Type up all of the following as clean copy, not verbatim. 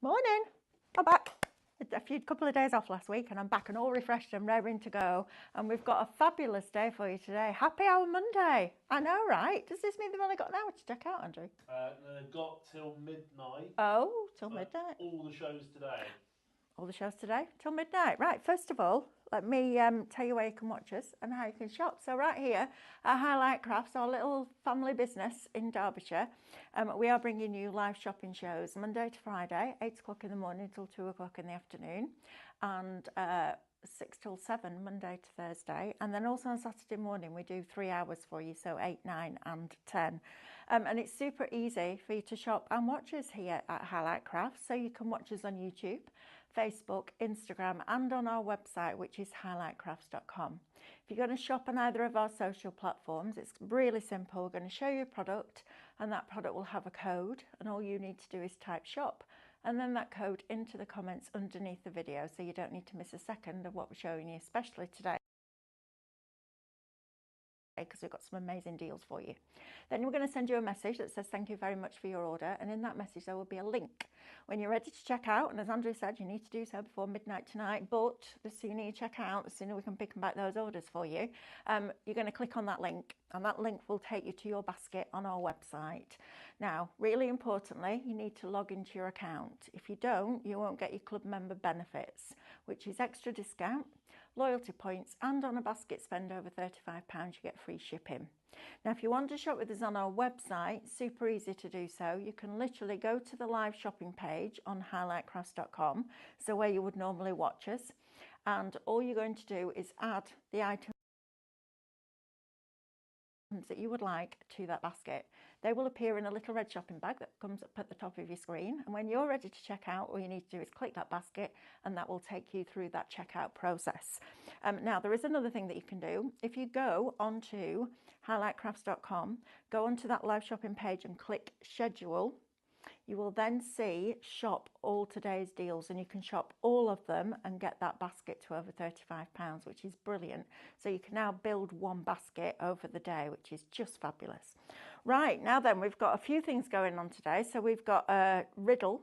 Morning. I'm back. A couple of days off last week and I'm back and all refreshed and raring to go. And we've got a fabulous day for you today. Happy Hour Monday. I know, right? Does this mean they've only got an hour to check out, Andrew? They've got till midnight. Oh, till midnight. All the shows today. All the shows today till midnight. Right, first of all, let me tell you where you can watch us and how you can shop. So right here at Highlight Crafts, our little family business in Derbyshire, we are bringing you live shopping shows Monday to Friday, 8 o'clock in the morning till 2 o'clock in the afternoon, and 6 till 7 Monday to Thursday, and then also on Saturday morning we do 3 hours for you, so 8, 9 and 10. And it's super easy for you to shop and watch us here at Highlight Crafts. So you can watch us on YouTube, Facebook, Instagram and on our website, which is highlightcrafts.com. If you're going to shop on either of our social platforms, it's really simple. We're going to show you a product and that product will have a code, and all you need to do is type shop and then that code into the comments underneath the video, so you don't need to miss a second of what we're showing you, especially today, because we've got some amazing deals for you. Then we're going to send you a message that says thank you very much for your order, and in that message there will be a link. When you're ready to check out, and as Andrew said, you need to do so before midnight tonight, but the sooner you check out, the sooner we can pick and back those orders for you. You're going to click on that link, and that link will take you to your basket on our website. Now, really importantly, you need to log into your account. If you don't, you won't get your club member benefits, which is extra discount, loyalty points, and on a basket spend over £35 you get free shipping. Now if you want to shop with us on our website, super easy to do so. You can literally go to the live shopping page on highlightcrafts.com, so where you would normally watch us, and all you're going to do is add the items that you would like to that basket. They will appear in a little red shopping bag that comes up at the top of your screen, and when you're ready to check out, all you need to do is click that basket and that will take you through that checkout process. Now there is another thing that you can do. If you go onto highlightcrafts.com, go onto that live shopping page and click schedule, you will then see shop all today's deals, and you can shop all of them and get that basket to over £35, which is brilliant. So you can now build one basket over the day, which is just fabulous. Right, now then, we've got a few things going on today. So we've got a riddle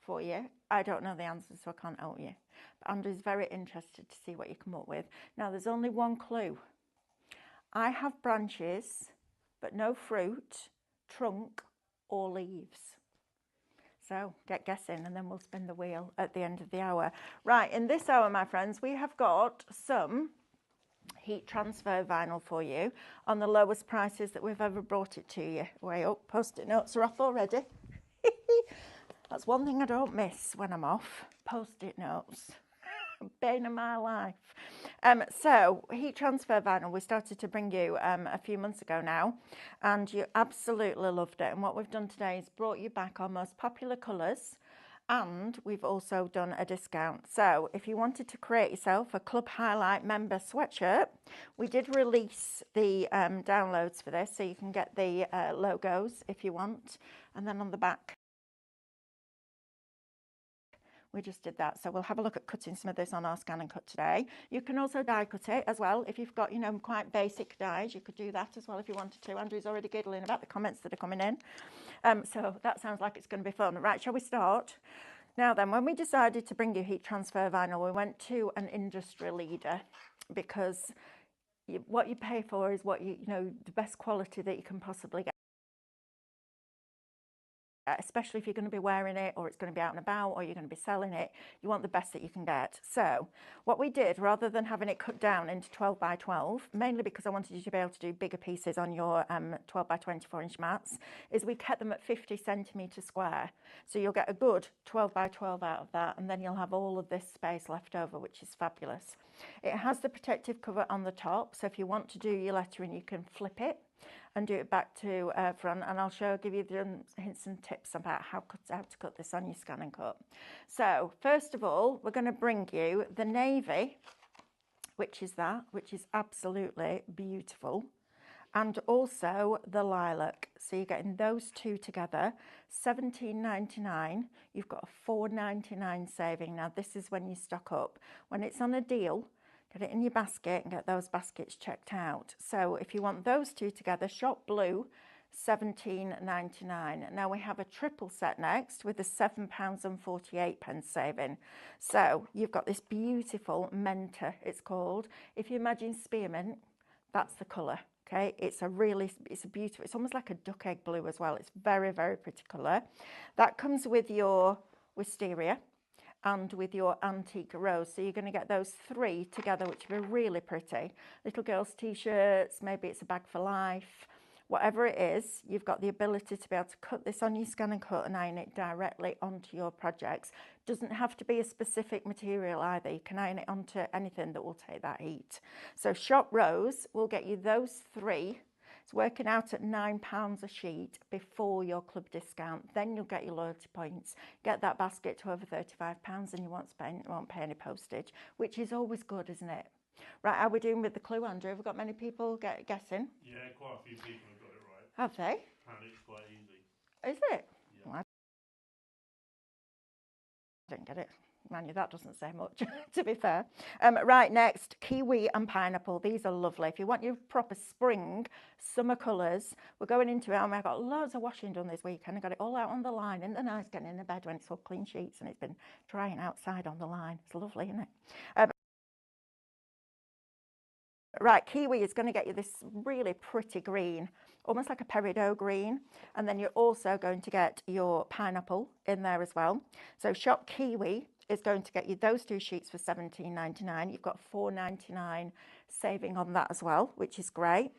for you. I don't know the answers, so I can't help you. But Andrew's very interested to see what you come up with. Now, there's only one clue. I have branches, but no fruit, trunk, or leaves. So get guessing, and then we'll spin the wheel at the end of the hour. Right, in this hour, my friends, we have got some heat transfer vinyl for you on the lowest prices that we've ever brought it to you. Way up, Post-it notes are off already. That's one thing I don't miss when I'm off, Post-it notes. Bane of my life. So heat transfer vinyl we started to bring you a few months ago now, and you absolutely loved it. And what we've done today is brought you back our most popular colours, and we've also done a discount. So if you wanted to create yourself a Club Highlight member sweatshirt, we did release the downloads for this, so you can get the logos if you want, and then on the back we just did that. So we'll have a look at cutting some of this on our scan and cut today. You can also die cut it as well. If you've got, you know, quite basic dies, you could do that as well if you wanted to. Andrew's already giggling about the comments that are coming in. So that sounds like it's going to be fun. Right, shall we start? Now then, when we decided to bring you heat transfer vinyl, we went to an industry leader, because what you pay for is what you know, the best quality that you can possibly get, especially if you're going to be wearing it, or it's going to be out and about, or you're going to be selling it. You want the best that you can get. So what we did, rather than having it cut down into 12 by 12, mainly because I wanted you to be able to do bigger pieces on your 12 by 24 inch mats, is we kept them at 50 centimetre square. So you'll get a good 12 by 12 out of that, and then you'll have all of this space left over, which is fabulous. It has the protective cover on the top, so if you want to do your lettering, you can flip it and do it back to front, and I'll give you the hints and tips about how to cut this on your scan and cut. So first of all, we're going to bring you the navy, which is absolutely beautiful, and also the lilac. So you're getting those two together, £17.99. You've got a £4.99 saving. Now this is when you stock up. When it's on a deal, get it in your basket and get those baskets checked out. So if you want those two together, shop blue, £17.99. Now we have a triple set next with a £7.48 saving. So you've got this beautiful Menta, it's called. If you imagine spearmint, that's the colour. Okay, it's a beautiful, it's almost like a duck egg blue as well. It's very, very pretty colour. That comes with your wisteria and with your antique rose. So you're going to get those three together, which will be really pretty. Little girls' t-shirts, maybe it's a bag for life. Whatever it is, you've got the ability to be able to cut this on your scan and cut and iron it directly onto your projects. Doesn't have to be a specific material either. You can iron it onto anything that will take that heat. So Shop Rose will get you those three. It's working out at £9 a sheet before your club discount. Then you'll get your loyalty points. Get that basket to over £35 and you won't pay any postage, which is always good, isn't it? Right, how are we doing with the clue, Andrew? Have we got many people guessing? Yeah, quite a few people have got it right. Have they? And it's quite easy. Is it? Yeah. Well, I didn't get it. Man, that doesn't say much, to be fair. Right, next, kiwi and pineapple. These are lovely. If you want your proper spring, summer colours, we're going into it. I've got loads of washing done this weekend. I got it all out on the line. Isn't it nice getting in the bed when it's all clean sheets and it's been drying outside on the line? It's lovely, isn't it? Right, kiwi is going to get you this really pretty green, almost like a peridot green. And then you're also going to get your pineapple in there as well. So Shop Kiwi is going to get you those two sheets for £17.99. You've got £4.99 saving on that as well, which is great.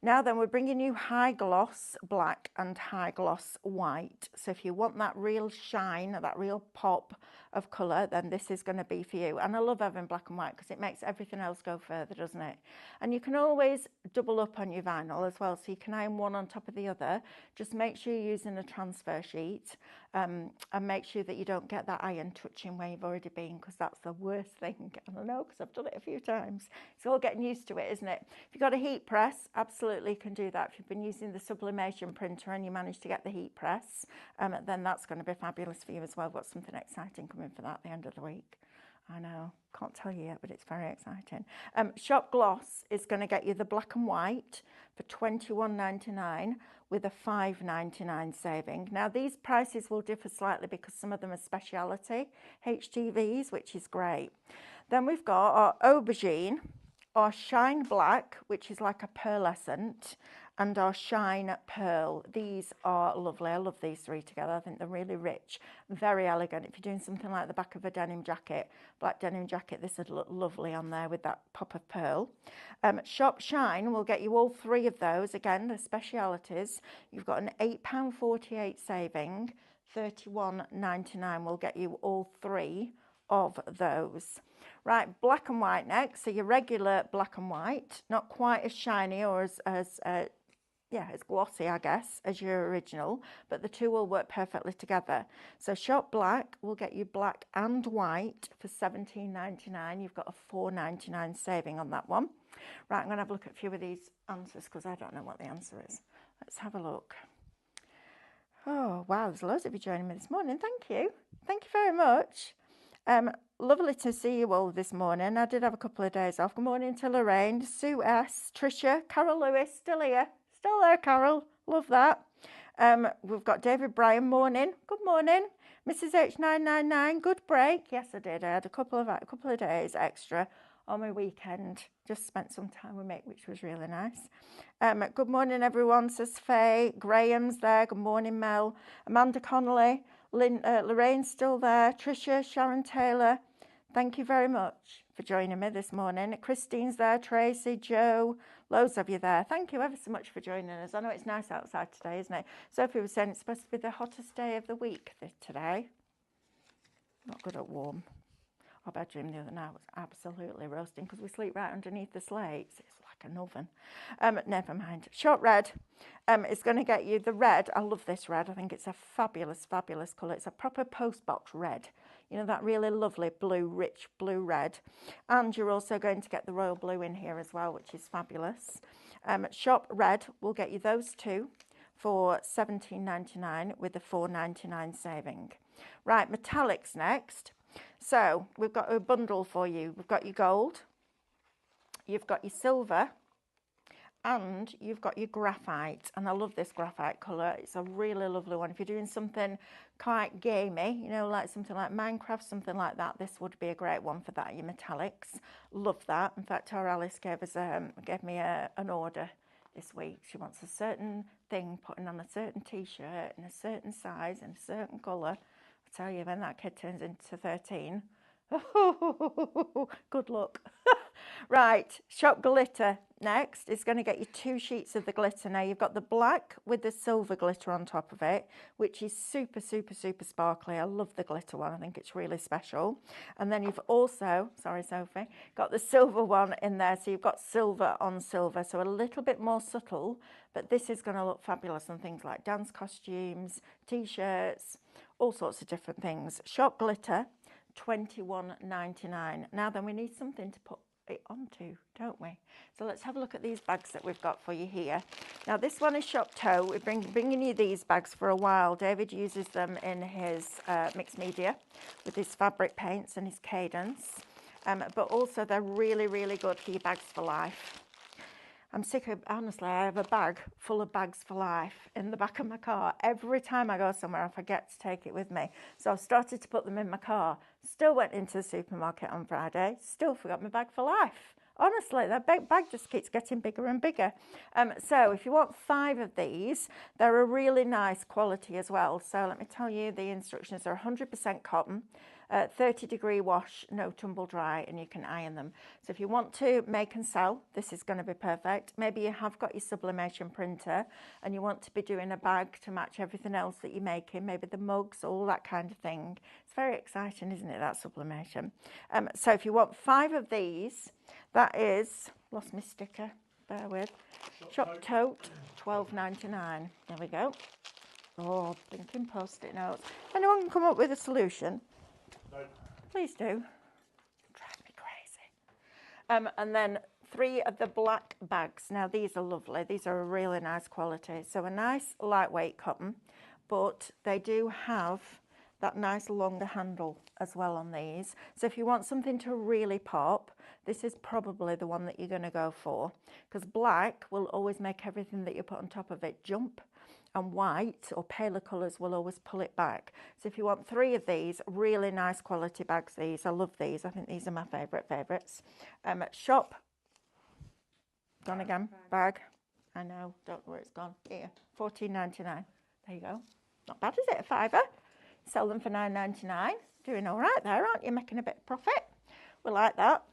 Now then, we're bringing you high gloss black and high gloss white. So if you want that real shine, that real pop of colour, then this is going to be for you. And I love having black and white because it makes everything else go further, doesn't it? And you can always double up on your vinyl as well, so you can iron one on top of the other. Just make sure you're using a transfer sheet and make sure that you don't get that iron touching where you've already been, because that's the worst thing. And I know because I've done it a few times. It's all getting used to it, isn't it? If you've got a heat press, absolutely can do that. If you've been using the sublimation printer and you manage to get the heat press, then that's going to be fabulous for you as well. We've got something exciting coming for that at the end of the week. I know, can't tell you yet, but it's very exciting. Shop Gloss is going to get you the black and white for £21.99 with a £5.99 saving. Now, these prices will differ slightly because some of them are speciality HTVs, which is great. Then we've got our aubergine, our shine black, which is like a pearlescent, and our shine pearl. These are lovely. I love these three together. I think they're really rich, very elegant. If you're doing something like the back of a denim jacket, black denim jacket, this would look lovely on there with that pop of pearl. Shop Shine will get you all three of those. Again, the specialities. You've got an £8.48 saving. £31.99 will get you all three of those. Right, black and white next. So your regular black and white, not quite as shiny or as glossy, I guess, as your original, but the two will work perfectly together. So Shop Black will get you black and white for £17.99. You've got a £4.99 saving on that one. Right, I'm going to have a look at a few of these answers because I don't know what the answer is. Let's have a look. Oh, wow, there's loads of you joining me this morning. Thank you. Thank you very much. Lovely to see you all this morning. I did have a couple of days off. Good morning to Lorraine, Sue S, Tricia, Carol Lewis, still here. Still there, Carol. Love that. We've got David Bryan, morning. Good morning. Mrs H999, good break. Yes, I did. I had a couple of days extra on my weekend. Just spent some time with Mick, which was really nice. Good morning, everyone, says Faye. Graham's there. Good morning, Mel. Amanda Connolly. Lorraine's still there. Tricia, Sharon Taylor. Thank you very much for joining me this morning. Christine's there. Tracy, Joe. Loads of you there. Thank you ever so much for joining us. I know it's nice outside today, isn't it? Sophie was saying it's supposed to be the hottest day of the week today. Not good at warm. Our bedroom the other night was absolutely roasting because we sleep right underneath the slates. It's like an oven. Never mind. Short Red is going to get you the red. I love this red. I think it's a fabulous, fabulous colour. It's a proper postbox red. You know, that really lovely blue, rich blue red. And you're also going to get the royal blue in here as well, which is fabulous. Shop Red will get you those two for £17.99 with a £4.99 saving. Right, metallics next. So we've got a bundle for you. We've got your gold, you've got your silver, And you've got your graphite, and I love this graphite colour. It's a really lovely one. If you're doing something quite gamey, you know, like something like Minecraft, something like that, this would be a great one for that, your metallics. Love that. In fact, our Alice gave me an order this week. She wants a certain thing putting on a certain t-shirt in a certain size and a certain colour. I tell you, when that kid turns into 13, good luck. Right, Shop Glitter next is going to get you 2 sheets of the glitter. Now you've got the black with the silver glitter on top of it, which is super, super, super sparkly. I love the glitter one. I think it's really special. And then you've also, sorry Sophie, got the silver one in there. So you've got silver on silver, so a little bit more subtle, but this is going to look fabulous on things like dance costumes, t-shirts, all sorts of different things. Shop Glitter, $21.99. Now then, we need something to put it onto, don't we? So let's have a look at these bags that we've got for you here. Now this one is Shop Toe. We've been bringing you these bags for a while. David uses them in his mixed media with his fabric paints and his Cadence, but also they're really, really good for your bags for life. I'm sick of, honestly, I have a bag full of bags for life in the back of my car. Every time I go somewhere, I forget to take it with me. So I've started to put them in my car. Still went into the supermarket on Friday. Still forgot my bag for life. Honestly, that bag just keeps getting bigger and bigger. So if you want 5 of these, they're a really nice quality as well. So let me tell you, the instructions are 100% cotton. 30-degree wash, no tumble dry, and you can iron them. So if you want to make and sell, this is going to be perfect. Maybe you have got your sublimation printer and you want to be doing a bag to match everything else that you're making, maybe the mugs, all that kind of thing. It's very exciting, isn't it, that sublimation? So if you want 5 of these, that is, lost my sticker, bear with, Shop Tote, $12.99. There we go. Oh, blinking post-it notes. Anyone can come up with a solution? No. Please do. Drive me crazy. And then 3 of the black bags. Now these are lovely. These are a really nice quality. So a nice lightweight cotton, but they do have that nice longer handle as well on these. So if you want something to really pop, this is probably the one that you're going to go for, because black will always make everything that you put on top of it jump, and white or paler colours will always pull it back. So if you want 3 of these, really nice quality bags, these, I love these, I think these are my favourites. Shop, gone again, bag, I know, don't know where it's gone, here, $14.99, there you go, not bad is it, a fiver, sell them for $9.99, doing all right there, aren't you, making a bit of profit, we like that.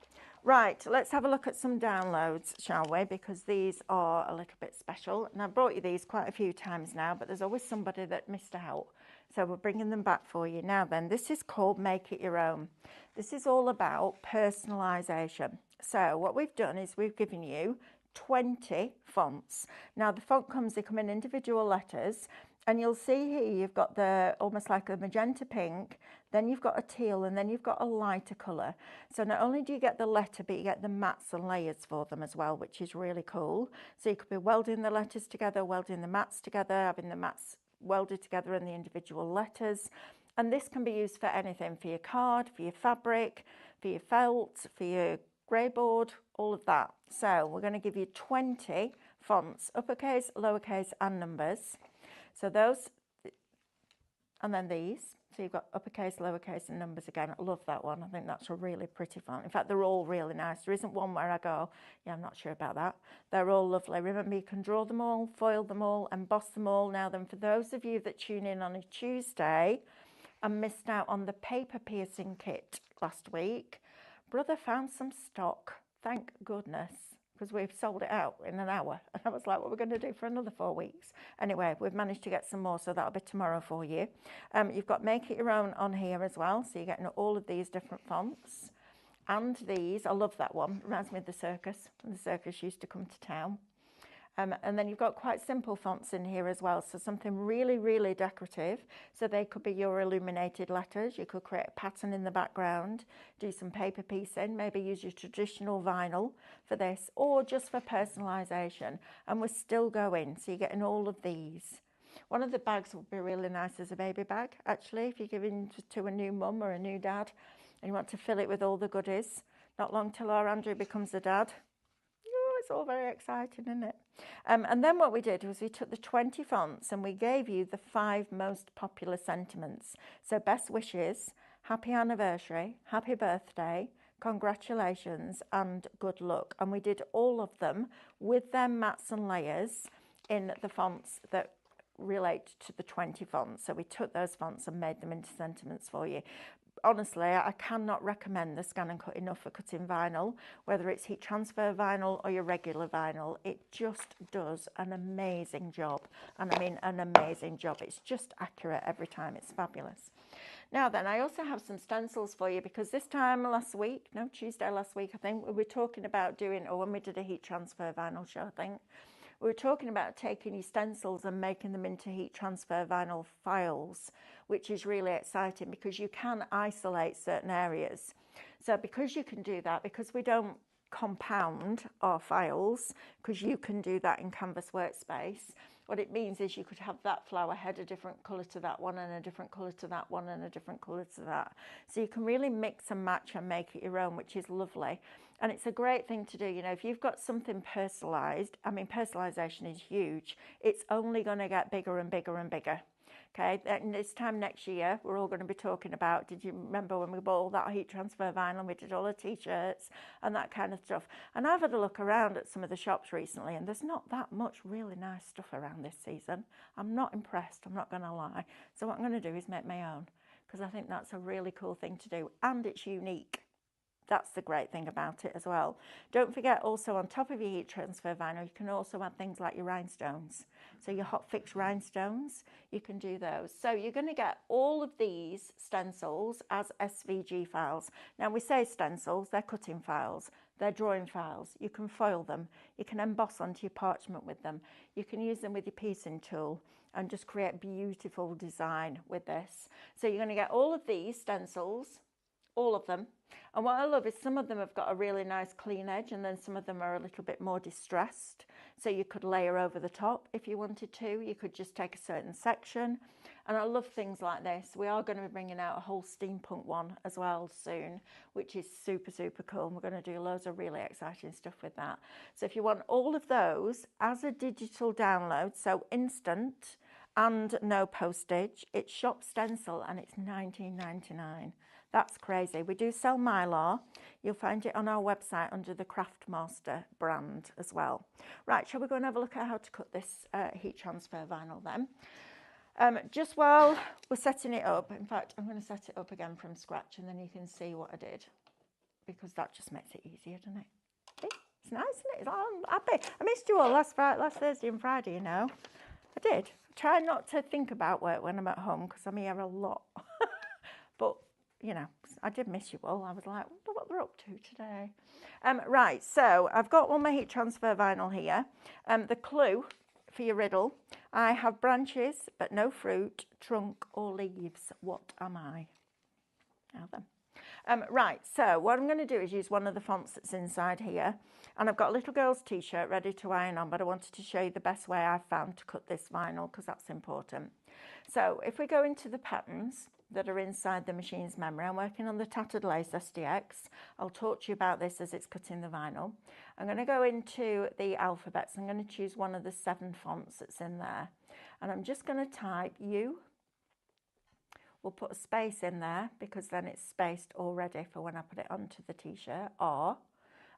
Right, let's have a look at some downloads, shall we? Because these are a little bit special. And I've brought you these quite a few times now, but there's always somebody that missed out. So we're bringing them back for you. Now then, this is called Make It Your Own. This is all about personalisation. So what we've done is we've given you 20 fonts. Now the font they come in individual letters, and you'll see here you've got the almost like a magenta pink, then you've got a teal, and then you've got a lighter colour. So not only do you get the letter, but you get the mats and layers for them as well, which is really cool. So you could be welding the letters together, welding the mats together, having the mats welded together in the individual letters. And this can be used for anything, for your card, for your fabric, for your felt, for your grey board, all of that. So we're going to give you 20 fonts, uppercase, lowercase and numbers. So those, and then these. So you've got uppercase, lowercase and numbers again. I love that one. I think that's a really pretty font. In fact, they're all really nice. There isn't one where I go, yeah, I'm not sure about that. They're all lovely. Remember, you can draw them all, foil them all, emboss them all. Now then, for those of you that tune in on a Tuesday and missed out on the paper piercing kit last week, Brother found some stock. Thank goodness, because we've sold it out in an hour. And I was like, what are we going to do for another 4 weeks? Anyway, we've managed to get some more, so that'll be tomorrow for you. You've got Make It Your Own on here as well, so you're getting all of these different fonts. And these, I love that one, reminds me of the circus. When the circus used to come to town. And then you've got quite simple fonts in here as well, so something really, really decorative. So they could be your illuminated letters. You could create a pattern in the background, do some paper piecing, maybe use your traditional vinyl for this, or just for personalisation. And we're still going, so you're getting all of these. One of the bags would be really nice as a baby bag, actually, if you're giving to a new mum or a new dad, and you want to fill it with all the goodies. Not long till our Andrew becomes a dad. it's all very exciting, isn't it? And then what we did was we took the 20 fonts and we gave you the 5 most popular sentiments. So best wishes, happy anniversary, happy birthday, congratulations, and good luck. And we did all of them with their mats and layers in the fonts that relate to the 20 fonts. So we took those fonts and made them into sentiments for you. Honestly, I cannot recommend the Scan and Cut enough for cutting vinyl, whether it's heat transfer vinyl or your regular vinyl. It just does an amazing job. And I mean an amazing job. It's just accurate every time. It's fabulous. Now then, I also have some stencils for you because this time last week, no, Tuesday last week, I think, we were talking about doing, or when we did a heat transfer vinyl show, I think, we were talking about taking your stencils and making them into heat transfer vinyl files, which is really exciting because you can isolate certain areas. So because you can do that, because we don't compound our files, because you can do that in Canvas Workspace, what it means is you could have that flower head a different colour to that one and a different colour to that one and a different colour to that. So you can really mix and match and make it your own, which is lovely. And it's a great thing to do. You know, if you've got something personalised, I mean, personalisation is huge. It's only going to get bigger and bigger and bigger. Okay, and this time next year, we're all going to be talking about, did you remember when we bought all that heat transfer vinyl and we did all the t-shirts and that kind of stuff? And I've had a look around at some of the shops recently and there's not that much really nice stuff around this season. I'm not impressed, I'm not going to lie. So what I'm going to do is make my own because I think that's a really cool thing to do and it's unique. That's the great thing about it as well. Don't forget also on top of your heat transfer vinyl, you can also add things like your rhinestones. So your hot fix rhinestones, you can do those. So you're going to get all of these stencils as SVG files. Now we say stencils, they're cutting files, they're drawing files. You can foil them, you can emboss onto your parchment with them. You can use them with your piecing tool and just create beautiful design with this. So you're going to get all of these stencils, all of them. And what I love is some of them have got a really nice clean edge and then some of them are a little bit more distressed. So you could layer over the top if you wanted to. You could just take a certain section. And I love things like this. We are going to be bringing out a whole steampunk one as well soon, which is super, super cool. And we're going to do loads of really exciting stuff with that. So if you want all of those as a digital download, so instant and no postage, it's Shop Stencil and it's $19.99. That's crazy. We do sell Mylar. You'll find it on our website under the Craftmaster brand as well. Right, shall we go and have a look at how to cut this heat transfer vinyl then? Just while we're setting it up, in fact, I'm going to set it up again from scratch and then you can see what I did because that just makes it easier, doesn't it? See? It's nice, isn't it? I'm happy. I missed you all last Thursday and Friday, you know. I did. Try not to think about work when I'm at home because I'm here a lot. But you know, I did miss you all. I was like, I wonder what they're up to today. Right, so I've got all my heat transfer vinyl here. The clue for your riddle, I have branches but no fruit, trunk or leaves. What am I? Now then. Right, so what I'm going to do is use one of the fonts that's inside here. And I've got a little girl's t-shirt ready to iron on, but I wanted to show you the best way I've found to cut this vinyl because that's important. So if we go into the patterns that are inside the machine's memory, I'm working on the Tattered Lace SDX. I'll talk to you about this as it's cutting the vinyl. I'm going to go into the alphabets. I'm going to choose one of the 7 fonts that's in there. And I'm just going to type U. We'll put a space in there because then it's spaced already for when I put it onto the t-shirt. R.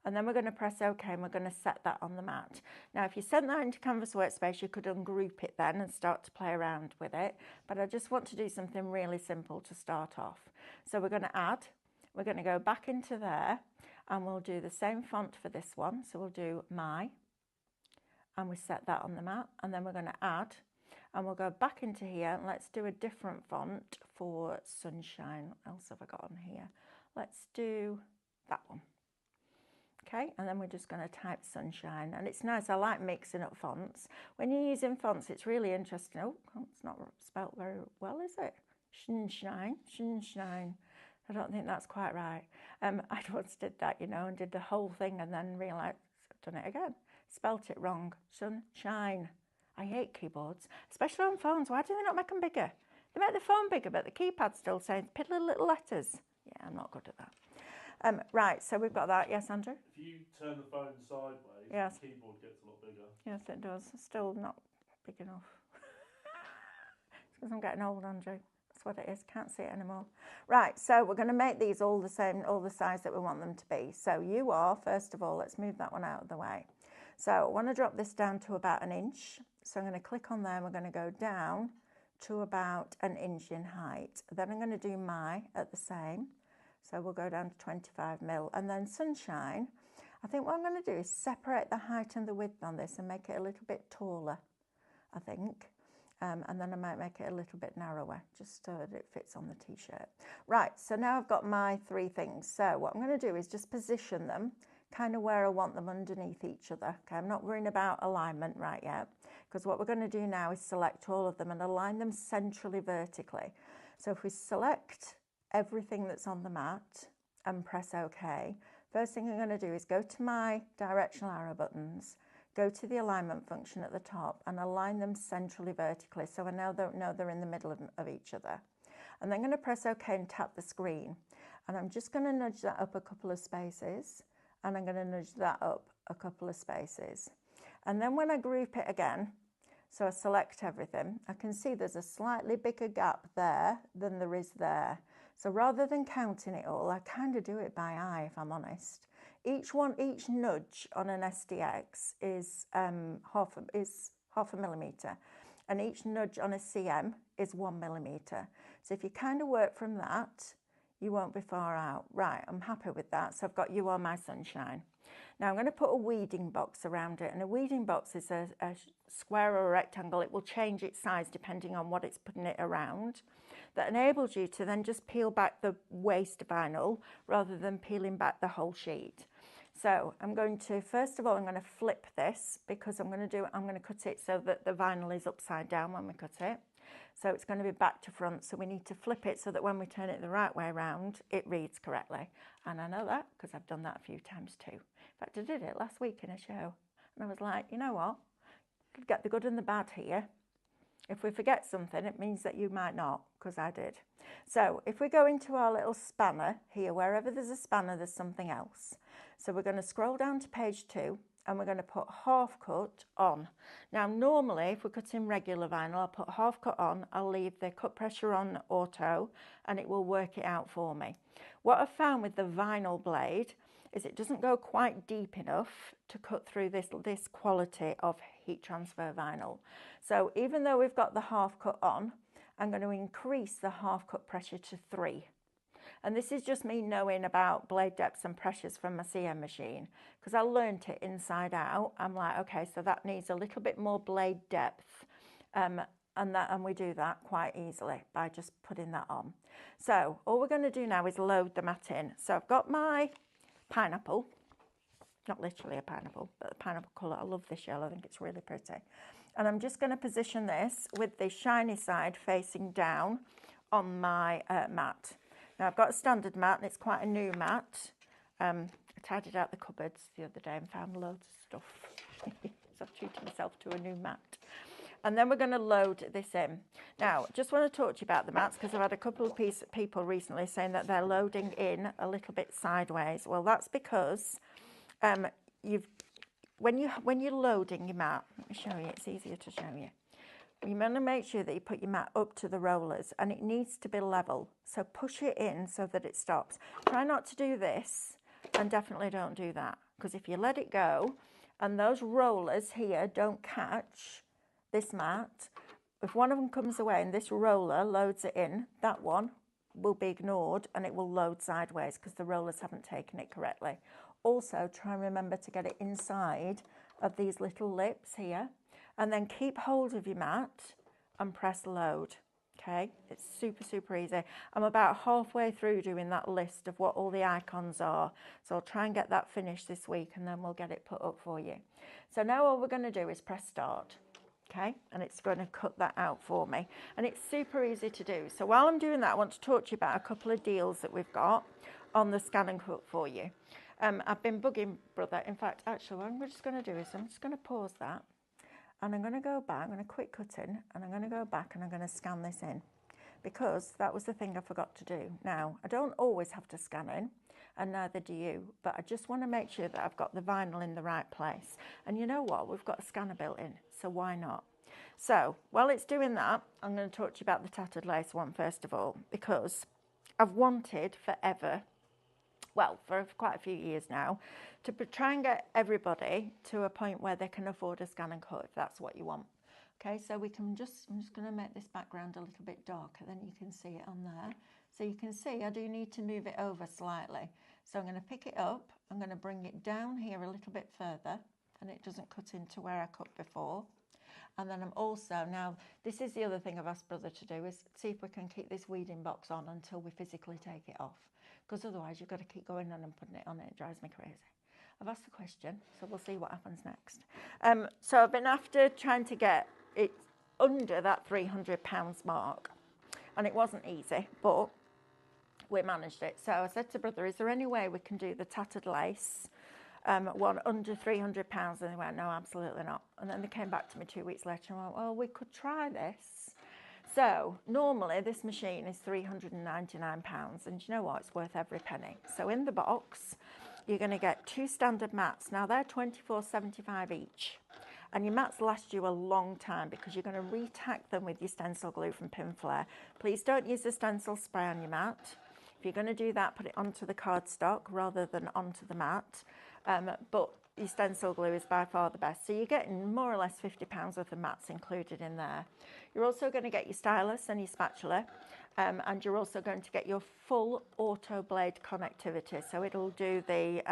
And then we're going to press OK and we're going to set that on the mat. Now, if you sent that into Canvas Workspace, you could ungroup it then and start to play around with it. But I just want to do something really simple to start off. So we're going to add, we're going to go back into there and we'll do the same font for this one. So we'll do My and we set that on the mat and then we're going to add and we'll go back into here and let's do a different font for Sunshine. What else have I got on here? Let's do that one. Okay, and then we're just going to type Sunshine. And it's nice, I like mixing up fonts. When you're using fonts, it's really interesting. Oh, it's not spelt very well, is it? Sunshine, sunshine. I don't think that's quite right. I once did that, you know, and did the whole thing and then realised I've done it again. Spelt it wrong. Sunshine. I hate keyboards, especially on phones. Why do they not make them bigger? They make the phone bigger, but the keypad still says piddly little letters. Yeah, I'm not good at that. Right, so we've got that. Yes, Andrew? If you turn the phone sideways, Yes. the keyboard gets a lot bigger. Yes, it does. Still not big enough. It's because I'm getting old, Andrew. That's what it is. Can't see it anymore. Right, so we're going to make these all the same, all the size that we want them to be. So you are, first of all, let's move that one out of the way. So I want to drop this down to about 1 inch. So I'm going to click on there and we're going to go down to about 1 inch in height. Then I'm going to do my at the same. So we'll go down to 25 mil. And then sunshine, I think what I'm going to do is separate the height and the width on this and make it a little bit taller, I think. And then I might make it a little bit narrower, just so that it fits on the t-shirt. Right, so now I've got my 3 things. So what I'm going to do is just position them kind of where I want them underneath each other. Okay, I'm not worrying about alignment right yet, because what we're going to do now is select all of them and align them centrally vertically. So if we select everything that's on the mat and press OK, first thing I'm going to do is go to my directional arrow buttons, go to the alignment function at the top and align them centrally vertically, so I now don't know they're in the middle of each other. And then I'm going to press OK and tap the screen. And I'm just going to nudge that up a couple of spaces, and I'm going to nudge that up a couple of spaces. And then when I group it again, so I select everything, I can see there's a slightly bigger gap there than there is there. So rather than counting it all, I kind of do it by eye, if I'm honest. Each nudge on an SDX is half a millimetre, and each nudge on a CM is 1 millimetre. So if you kind of work from that, you won't be far out. Right, I'm happy with that. So I've got You Are My Sunshine. Now I'm going to put a weeding box around it, and a weeding box is a square or a rectangle. It will change its size depending on what it's putting it around. That enables you to then just peel back the waste vinyl rather than peeling back the whole sheet. So I'm going to, first of all, I'm going to flip this, because I'm going to cut it so that the vinyl is upside down when we cut it. So it's going to be back to front, so we need to flip it so that when we turn it the right way around, it reads correctly. And I know that because I've done that a few times too. In fact, I did it last week in a show, and I was like, you know what? You get the good and the bad here. If we forget something, it means that you might not, because I did. So if we go into our little spanner here, wherever there's a spanner, there's something else. So we're going to scroll down to page 2, and we're going to put half cut on. Now, normally, if we're cutting regular vinyl, I'll put half cut on, I'll leave the cut pressure on auto, and it will work it out for me. What I've found with the vinyl blade is it doesn't go quite deep enough to cut through this quality of heat transfer vinyl. So even though we've got the half cut on, I'm going to increase the half cut pressure to 3. And this is just me knowing about blade depths and pressures from my CM machine, because I learned it inside out. I'm like, okay, so that needs a little bit more blade depth, and we do that quite easily by just putting that on. So all we're going to do now is load the mat in. So I've got my pineapple, not literally a pineapple, but the pineapple colour. I love this yellow, I think it's really pretty. And I'm just going to position this with the shiny side facing down on my mat. Now I've got a standard mat, and it's quite a new mat. I tidied out the cupboards the other day and found loads of stuff. So I've treated myself to a new mat. And then we're going to load this in. Now, just want to talk to you about the mats, because I've had a couple of people recently saying that they're loading in a little bit sideways. Well, that's because when you're loading your mat, let me show you, it's easier to show you. You want to make sure that you put your mat up to the rollers, and it needs to be level. So push it in so that it stops. Try not to do this, and definitely don't do that, because if you let it go and those rollers here don't catch this mat, if one of them comes away and this roller loads it in, that one will be ignored and it will load sideways because the rollers haven't taken it correctly. Also, try and remember to get it inside of these little lips here, and then keep hold of your mat and press load. Okay, it's super, super easy. I'm about halfway through doing that list of what all the icons are. So I'll try and get that finished this week, and then we'll get it put up for you. So now all we're going to do is press start. Okay, and it's going to cut that out for me. And it's super easy to do. So while I'm doing that, I want to talk to you about a couple of deals that we've got on the Scan and Cut for you. I've been bugging Brother. In fact, actually, what I'm just going to do is I'm just going to pause that. And I'm going to go back, I'm going to quit cutting, and I'm going to go back and I'm going to scan this in. because that was the thing I forgot to do. Now, I don't always have to scan in, and neither do you, but I just want to make sure that I've got the vinyl in the right place. And you know what? We've got a scanner built in, so why not? So while it's doing that, I'm going to talk to you about the tattered lace one first of all, because I've wanted forever, well, for quite a few years now, to try and get everybody to a point where they can afford a scan and cut, if that's what you want. Okay, so we can just, I'm just going to make this background a little bit darker, then you can see it on there. So you can see I do need to move it over slightly. So I'm going to pick it up, I'm going to bring it down here a little bit further, and it doesn't cut into where I cut before. And then I'm also, now this is the other thing I've asked Brother to do, is see if we can keep this weeding box on until we physically take it off. Because otherwise you've got to keep going on and putting it on, it drives me crazy. I've asked the question, so we'll see what happens next. So I've been after trying to get it under that £300 mark, and it wasn't easy, but we managed it. So I said to Brother, is there any way we can do the tattered lace one under £300? And they went, no, absolutely not. And then they came back to me 2 weeks later and went, well, we could try this. So normally this machine is £399, and you know what, it's worth every penny. So in the box you're going to get 2 standard mats. Now they're £24.75 each, and your mats last you a long time because you're going to re-tack them with your stencil glue from Pinflair. Please don't use the stencil spray on your mat. If you're going to do that, put it onto the cardstock rather than onto the mat. But your stencil glue is by far the best. So you're getting more or less £50 worth of mats included in there. You're also going to get your stylus and your spatula, and you're also going to get your full auto blade connectivity. So it'll do the,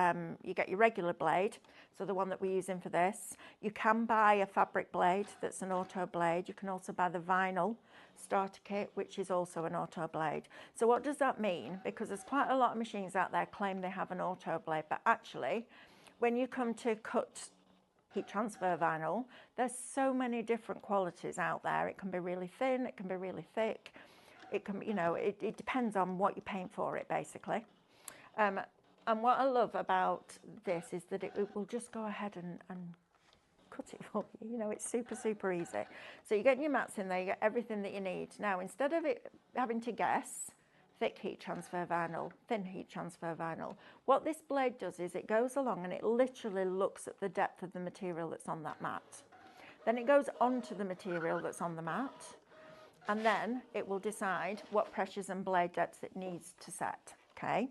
you get your regular blade, so the one that we're using for this. You can buy a fabric blade that's an auto blade. You can also buy the vinyl starter kit, which is also an auto blade. So what does that mean? Because there's quite a lot of machines out there claim they have an auto blade, but actually when you come to cut heat transfer vinyl, there's so many different qualities out there. It can be really thin, it can be really thick, it can, you know, it depends on what you're paying for it basically. And what I love about this is that it will just go ahead and cut it for you. You know, it's super, super easy. So you get your mats in there, you get everything that you need. Now, instead of it having to guess thick heat transfer vinyl, thin heat transfer vinyl, what this blade does is it goes along and it literally looks at the depth of the material that's on that mat. Then it goes onto the material that's on the mat, and then it will decide what pressures and blade depths it needs to set, okay?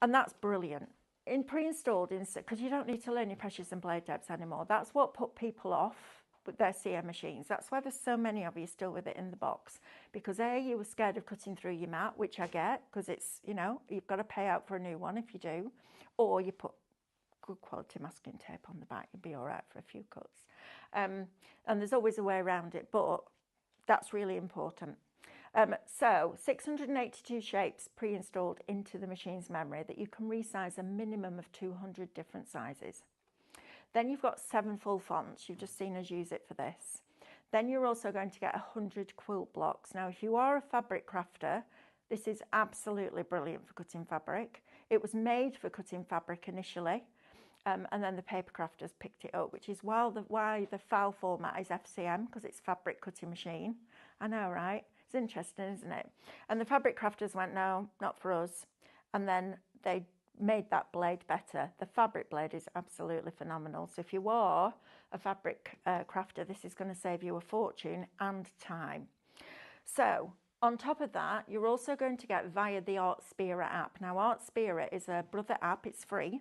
And that's brilliant. In pre-installed, because you don't need to learn your pressures and blade depths anymore. That's what put people off with their CM machines. That's why there's so many of you still with it in the box. Because A, you were scared of cutting through your mat, which I get, because it's, you know, you've got to pay out for a new one if you do. Or you put good quality masking tape on the back, you'll be all right for a few cuts. And there's always a way around it, but that's really important. So 682 shapes pre-installed into the machine's memory that you can resize a minimum of 200 different sizes. Then you've got 7 full fonts. You've just seen us use it for this. Then you're also going to get 100 quilt blocks. Now, if you are a fabric crafter, this is absolutely brilliant for cutting fabric. It was made for cutting fabric initially, and then the paper crafters picked it up, which is why the file format is FCM, because it's fabric cutting machine. I know, right? It's interesting, isn't it? And the fabric crafters went, no, not for us. And then they made that blade better. The fabric blade is absolutely phenomenal. So if you are a fabric crafter, this is going to save you a fortune and time. So on top of that, you're also going to get via the Artspira app. Now, Artspira is a Brother app. It's free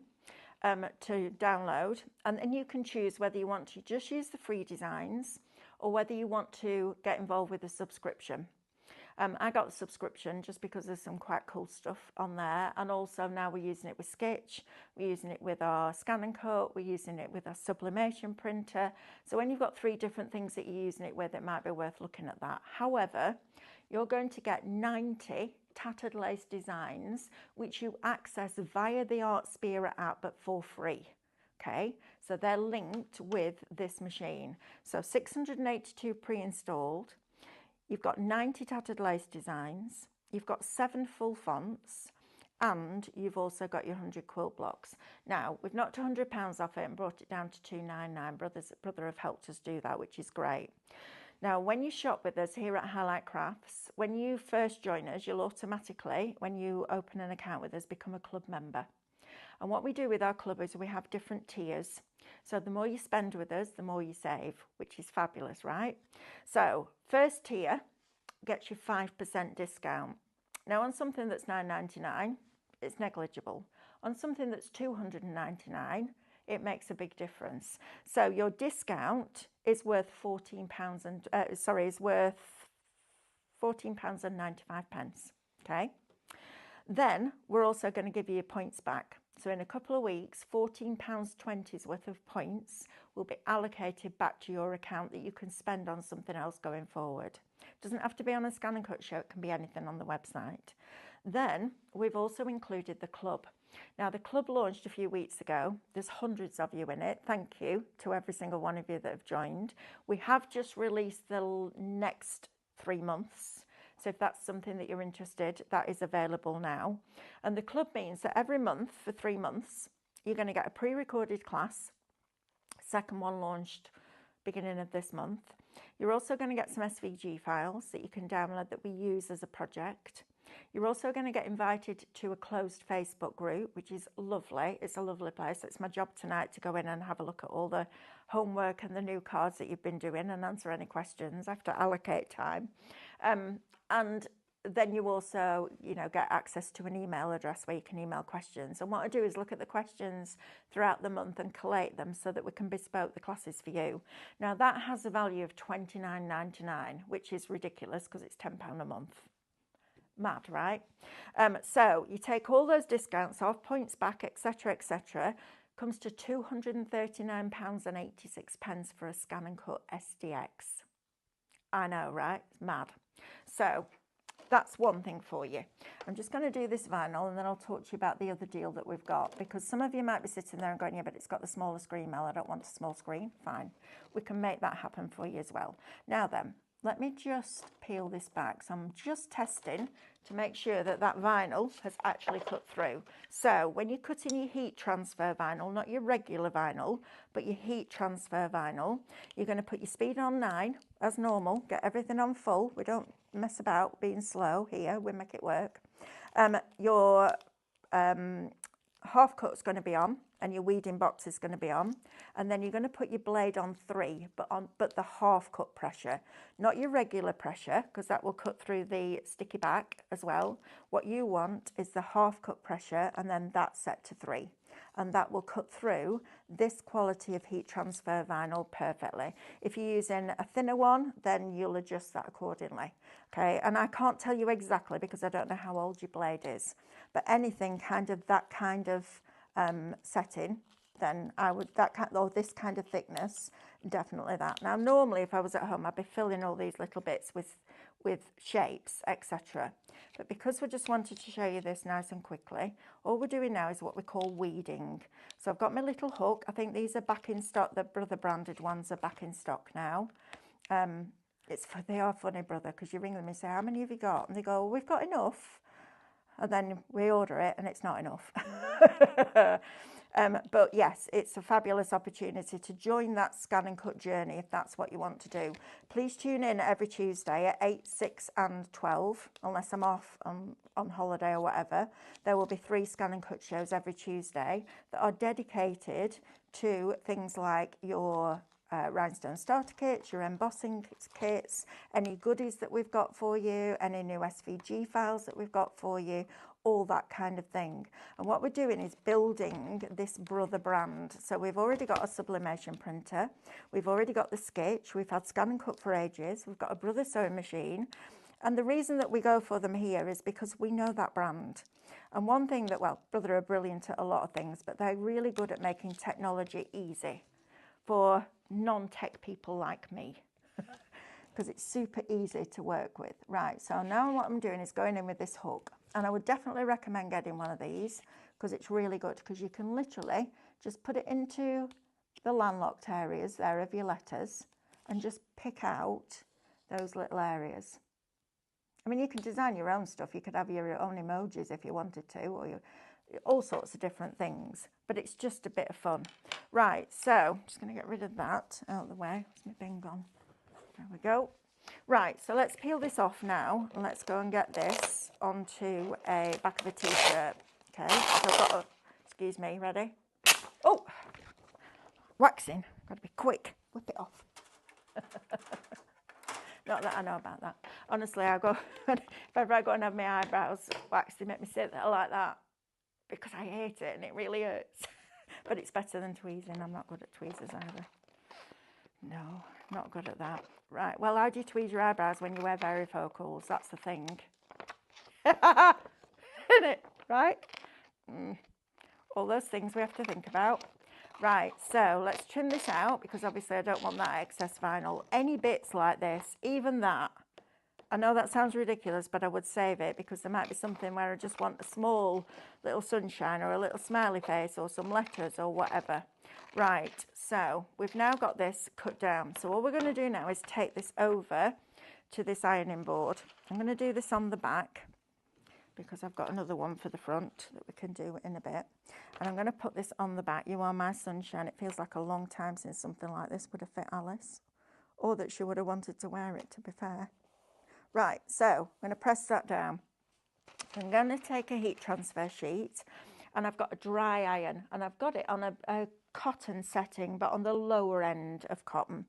to download. And then you can choose whether you want to just use the free designs or whether you want to get involved with a subscription. I got the subscription just because there's some quite cool stuff on there, and also now we're using it with Sketch, we're using it with our Scan and Cut, we're using it with our sublimation printer. So when you've got 3 different things that you're using it with, it might be worth looking at that. However, you're going to get 90 tattered lace designs which you access via the Artspira app but for free. Okay, so they're linked with this machine. So 682 pre-installed. You've got 90 tattered lace designs, you've got 7 full fonts, and you've also got your 100 quilt blocks. Now, we've knocked £100 off it and brought it down to £299. Brother have helped us do that, which is great. Now, when you shop with us here at Highlight Crafts, when you first join us, you'll automatically, when you open an account with us, become a club member. And what we do with our club is we have different tiers. So the more you spend with us, the more you save, which is fabulous, right? So first tier gets you 5% discount. Now on something that's $9.99, it's negligible. On something that's $299, it makes a big difference. So your discount is worth £14 and is worth £14.95. Okay. Then we're also going to give you your points back. So in a couple of weeks, £14.20 worth of points will be allocated back to your account that you can spend on something else going forward. It doesn't have to be on a Scan and Cut show, it can be anything on the website. Then we've also included the club. Now the club launched a few weeks ago. There's hundreds of you in it. Thank you to every single one of you that have joined. We have just released the next 3 months. So if that's something that you're interested, that is available now. And the club means that every month for 3 months, you're going to get a pre-recorded class. Second one launched beginning of this month. You're also going to get some SVG files that you can download that we use as a project. You're also going to get invited to a closed Facebook group, which is lovely. It's a lovely place. It's my job tonight to go in and have a look at all the homework and the new cards that you've been doing and answer any questions. I have to allocate time. And then you also, get access to an email address where you can email questions. And what I do is look at the questions throughout the month and collate them so that we can bespoke the classes for you. Now that has a value of $29.99, which is ridiculous because it's £10 a month. Mad, right? So you take all those discounts off, points back, etc., etc. Comes to £239.86 for a Scan and Cut SDX. I know, right? It's mad. So that's one thing for you. I'm just going to do this vinyl and then I'll talk to you about the other deal that we've got, because some of you might be sitting there and going, yeah, but it's got the smaller screen, Mel. I don't want a small screen. Fine. We can make that happen for you as well. Now then, let me just peel this back. So I'm just testing to make sure that that vinyl has actually cut through. So when you're cutting your heat transfer vinyl, not your regular vinyl, but your heat transfer vinyl, you're going to put your speed on 9 as normal, get everything on full. We don't mess about being slow here, we make it work. Your half cut's going to be on, and your weeding box is going to be on, and then you're going to put your blade on 3, but the half cut pressure, not your regular pressure, because that will cut through the sticky back as well. What you want is the half cut pressure, and then that's set to 3, and that will cut through this quality of heat transfer vinyl perfectly. If you're using a thinner one, then you'll adjust that accordingly. Okay, and I can't tell you exactly because I don't know how old your blade is, but anything kind of that kind of setting, then I would, or this kind of thickness, definitely that. Now normally if I was at home I'd be filling all these little bits with shapes, etc. But because we just wanted to show you this nice and quickly, all we're doing now is what we call weeding. So I've got my little hook. I think these are back in stock. The Brother branded ones are back in stock now. They are funny, Brother, because you ring them and say, how many have you got? And they go, well, we've got enough. And then we order it and it's not enough. But yes, it's a fabulous opportunity to join that Scan and Cut journey if that's what you want to do. Please tune in every Tuesday at 8, 6 and 12, unless I'm off on holiday or whatever. There will be 3 Scan and Cut shows every Tuesday that are dedicated to things like your rhinestone starter kits, your embossing kits, any goodies that we've got for you, any new SVG files that we've got for you, all that kind of thing. And what we're doing is building this Brother brand. So we've already got a sublimation printer, we've already got the sketch, we've had Scan and Cut for ages, we've got a Brother sewing machine. And the reason that we go for them here is because we know that brand. And one thing that, well, Brother are brilliant at a lot of things, but they're really good at making technology easy for non-tech people like me, because it's super easy to work with. Right, so now what I'm doing is going in with this hook, and I would definitely recommend getting one of these because it's really good, because you can literally just put it into the landlocked areas there of your letters and just pick out those little areas. I mean, you can design your own stuff. You could have your own emojis if you wanted to, or all sorts of different things, but it's just a bit of fun. Right, so I'm just going to get rid of that out of the way. Where's my bin gone? There we go. Right, so let's peel this off now, and let's go and get this onto a back of a t-shirt. Okay, so I've got a, excuse me, ready? Oh, waxing, got to be quick, whip it off. Not that I know about that. Honestly, I go, if ever I go and have my eyebrows waxed, they make me sit there like that because I hate it and it really hurts. But it's better than tweezing. I'm not good at tweezers either. No, not good at that. Right, well, how do you tweeze your eyebrows when you wear varifocals? That's the thing. Isn't it? Right? All those things we have to think about. Right, so let's trim this out because obviously I don't want that excess vinyl. Any bits like this, even that, I know that sounds ridiculous, but I would save it because there might be something where I just want a small little sunshine or a little smiley face or some letters or whatever. Right, so we've now got this cut down. So what we're going to do now is take this over to this ironing board. I'm going to do this on the back because I've got another one for the front that we can do in a bit. And I'm going to put this on the back. You are my sunshine. It feels like a long time since something like this would have fit Alice, or that she would have wanted to wear it, to be fair. Right, so I'm going to press that down. I'm going to take a heat transfer sheet, and I've got a dry iron, and I've got it on a cotton setting, but on the lower end of cotton.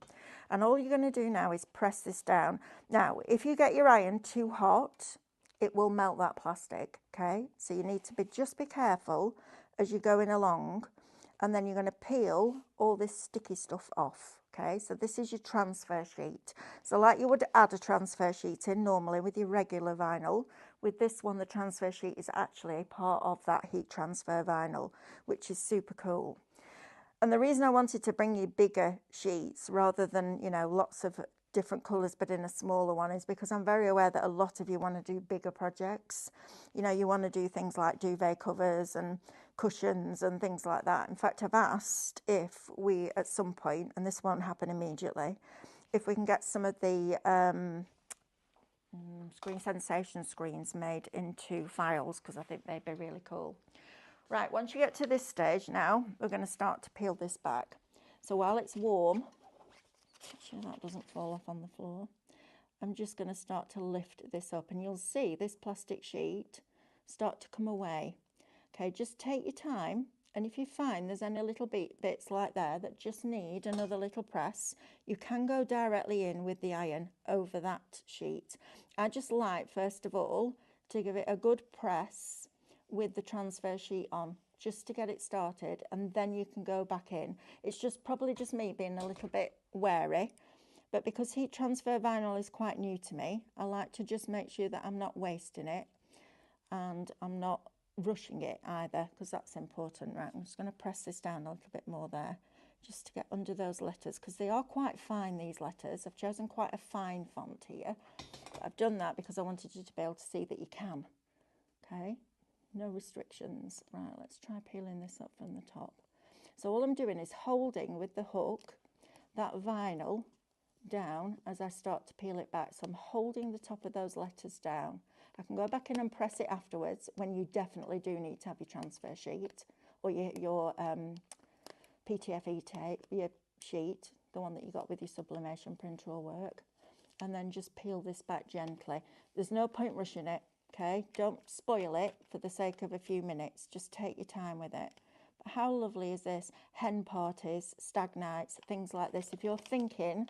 And all you're going to do now is press this down. Now, if you get your iron too hot, it will melt that plastic, okay? So you need to just be careful as you're going along, and then you're going to peel all this sticky stuff off, okay? So this is your transfer sheet. So like you would add a transfer sheet in normally with your regular vinyl, with this one the transfer sheet is actually part of that heat transfer vinyl, which is super cool. And the reason I wanted to bring you bigger sheets rather than, you know, lots of different colours but in a smaller one is because I'm very aware that a lot of you want to do bigger projects. You know, you want to do things like duvet covers and cushions and things like that. In fact, I've asked if we at some point, and this won't happen immediately, if we can get some of the Screen Sensation screens made into files, because I think they'd be really cool. Right, once you get to this stage now, we're going to start to peel this back. So while it's warm, make sure that doesn't fall off on the floor, I'm just going to start to lift this up, and you'll see this plastic sheet start to come away. Okay, just take your time, and if you find there's any little bits like that just need another little press, you can go directly in with the iron over that sheet. I just like, first of all, to give it a good press with the transfer sheet on, just to get it started, and then you can go back in. It's just probably just me being a little bit wary, but because heat transfer vinyl is quite new to me, I like to just make sure that I'm not wasting it and I'm not rushing it either, because that's important. Right, I'm just going to press this down a little bit more there, just to get under those letters, because they are quite fine, these letters. I've chosen quite a fine font here. But I've done that because I wanted you to be able to see that you can. Okay, no restrictions. Right, let's try peeling this up from the top. So all I'm doing is holding with the hook that vinyl down as I start to peel it back. So I'm holding the top of those letters down. I can go back in and press it afterwards when you definitely do need to have your transfer sheet or your PTFE tape, your sheet, the one that you got with your sublimation printer will work. And then just peel this back gently. There's no point rushing it, okay? Don't spoil it for the sake of a few minutes. Just take your time with it. But how lovely is this? Hen parties, stag nights, things like this. If you're thinking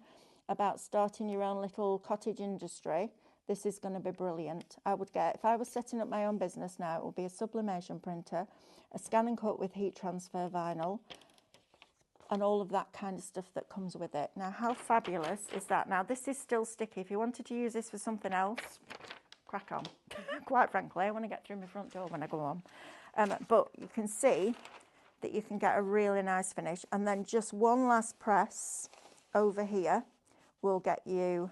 about starting your own little cottage industry, this is going to be brilliant. I would get, if I was setting up my own business now, it would be a sublimation printer, a scan and cut with heat transfer vinyl, and all of that kind of stuff that comes with it. Now, how fabulous is that? Now, this is still sticky. If you wanted to use this for something else, crack on. Quite frankly, I want to get through my front door when I go on. But you can see that you can get a really nice finish. And then just one last press over here will get you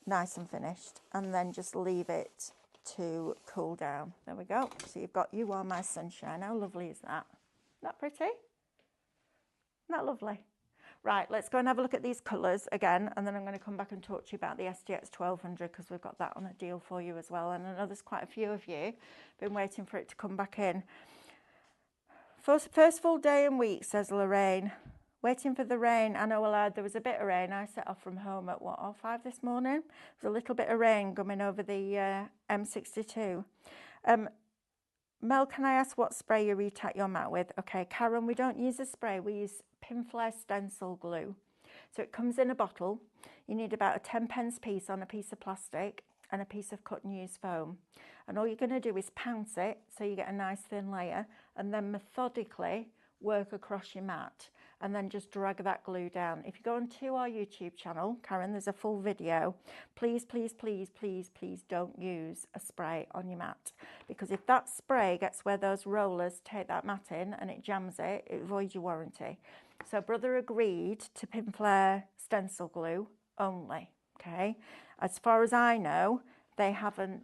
nice and finished, and then just leave it to cool down. There we go. So you've got You Are My Sunshine. How lovely is that? Isn't that pretty? Isn't that lovely? Right, let's go and have a look at these colours again, and then I'm going to come back and talk to you about the STX 1200 because we've got that on a deal for you as well. And I know there's quite a few of you been waiting for it to come back in. First full day and week, says Lorraine. Waiting for the rain. I know, well, there was a bit of rain. I set off from home at what, 5:30 this morning? There's a little bit of rain coming over the M62. Mel, can I ask what spray you retat your mat with? Okay, Karen, we don't use a spray. We use Pinflair stencil glue. So it comes in a bottle. You need about a 10p piece on a piece of plastic and a piece of cut and use foam. And all you're going to do is pounce it so you get a nice thin layer, and then methodically work across your mat and then just drag that glue down. If you go onto our YouTube channel, Karen, there's a full video. Please, please, please, please, please don't use a spray on your mat, because if that spray gets where those rollers take that mat in and it jams it, it voids your warranty. So brother agreed to Pinflair stencil glue only, okay? As far as I know, they haven't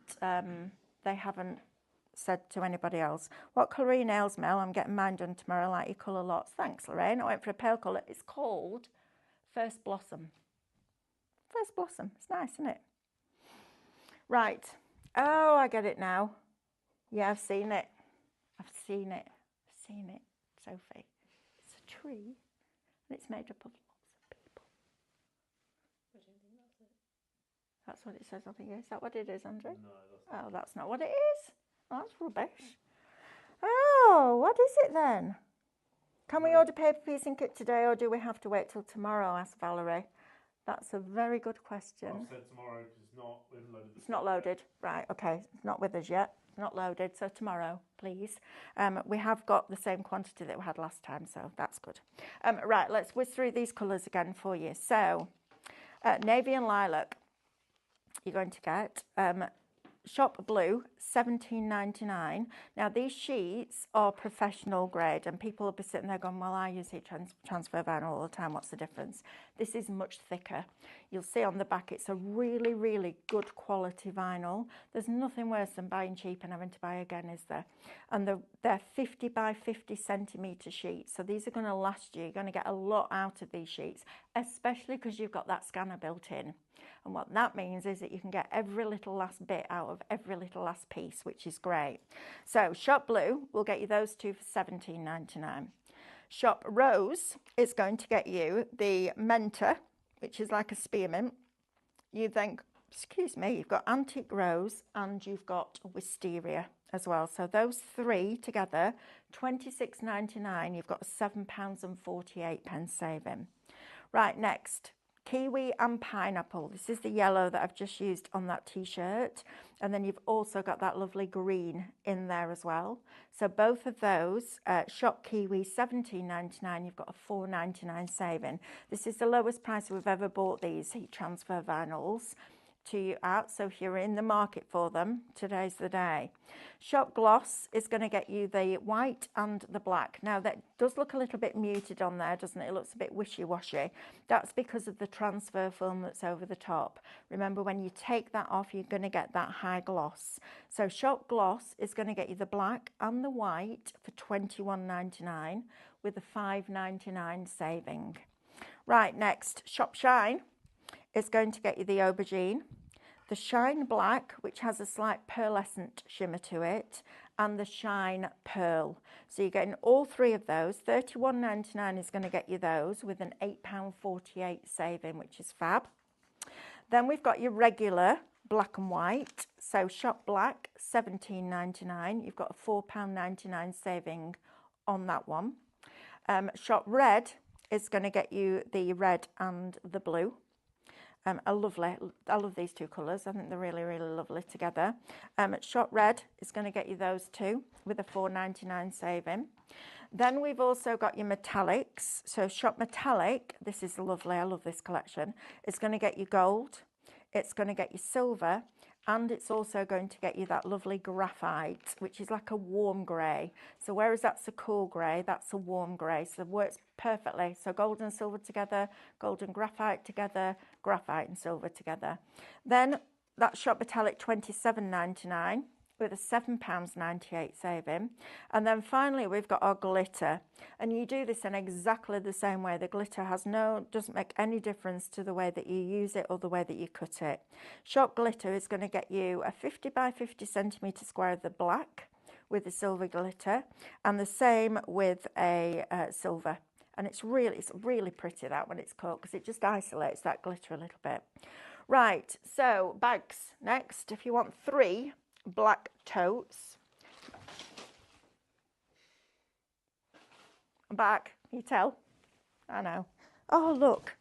said to anybody else. What colour are your nails, Mel? I'm getting mine done tomorrow. I like your colour lots. Thanks, Lorraine. I went for a pale colour. It's called First Blossom. First Blossom. It's nice, isn't it? Right. Oh, I get it now. Yeah, I've seen it. I've seen it. I've seen it, Sophie. It's a tree, and it's made up of lots of people. I don't think that's it. That's what it says, I think. Is that what it is, Andrew? No, that's not. Oh, that's not what it is. That's rubbish. Oh, what is it then? Can we order paper piecing kit today, or do we have to wait till tomorrow? Asked Valerie. That's a very good question. I've said tomorrow because it's not. We haven't loaded the It's not stock yet. loaded. Right, okay. It's not with us yet. It's not loaded, so tomorrow, please. We have got the same quantity that we had last time, so that's good. Right, let's whiz through these colours again for you. So, navy and lilac, you're going to get Shop Blue, $17.99. Now, these sheets are professional grade, and people will be sitting there going, well, I use heat transfer vinyl all the time. What's the difference? This is much thicker. You'll see on the back, it's a really, really good quality vinyl. There's nothing worse than buying cheap and having to buy again, is there? And they're 50 by 50 centimetre sheets. So these are going to last you. You're going to get a lot out of these sheets, especially because you've got that scanner built in. And what that means is that you can get every little last bit out of every little last piece, which is great. So Shop Blue will get you those two for $17.99. Shop Rose is going to get you the Mentor, which is like a spearmint. You then, excuse me, you've got Antique Rose and you've got Wisteria as well. So those three together, $26.99. You've got a £7.48 saving. Right, next. Kiwi and pineapple. This is the yellow that I've just used on that t-shirt, and then you've also got that lovely green in there as well. So both of those, Shop Kiwi $17.99, you've got a $4.99 saving. This is the lowest price we've ever bought these heat transfer vinyls to you at, so if you're in the market for them, today's the day. Shop Gloss is going to get you the white and the black. Now that does look a little bit muted on there, doesn't it? It looks a bit wishy-washy. That's because of the transfer film that's over the top. Remember, when you take that off, you're going to get that high gloss. So Shop Gloss is going to get you the black and the white for $21.99 with a $5.99 saving. Right, next, Shop Shine is going to get you the aubergine, the Shine Black, which has a slight pearlescent shimmer to it, and the Shine Pearl. So you're getting all three of those. $31.99 is going to get you those with an £8.48 saving, which is fab. Then we've got your regular black and white. So Shop Black, $17.99. You've got a £4.99 saving on that one. Shop Red is going to get you the red and the blue. I love these two colours. I think they're really, really lovely together. Shop Red is going to get you those two with a $4.99 saving. Then we've also got your metallics. So Shop Metallic, this is lovely. I love this collection. It's going to get you gold. It's going to get you silver. And it's also going to get you that lovely graphite, which is like a warm grey. So whereas that's a cool grey, that's a warm grey. So it works perfectly. So gold and silver together, gold and graphite together, graphite and silver together. Then that Shop Metallic $27.99 with a £7.98 saving. And then finally we've got our glitter. And you do this in exactly the same way. The glitter doesn't make any difference to the way that you use it or the way that you cut it. Shop Glitter is going to get you a 50 by 50 centimetre square of the black with the silver glitter, and the same with a silver And it's really pretty that when it's cut, because it just isolates that glitter a little bit. Right, so bags next. If you want 3 black totes. Back, you tell? I know. Oh, look.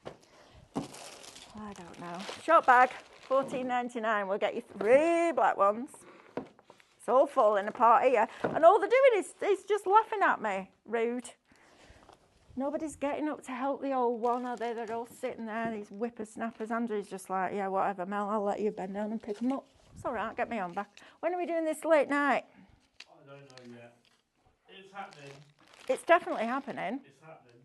I don't know. Shop bag, $14.99. We'll get you 3 black ones. It's all falling apart here. And all they're doing is just laughing at me. Rude. Nobody's getting up to help the old one, are they? They're all sitting there, these whippersnappers. Andrew's just like, yeah, whatever, Mel, I'll let you bend down and pick them up. It's all right, get me on back. When are we doing this late night? I don't know yet. It's happening. It's definitely happening. It's happening.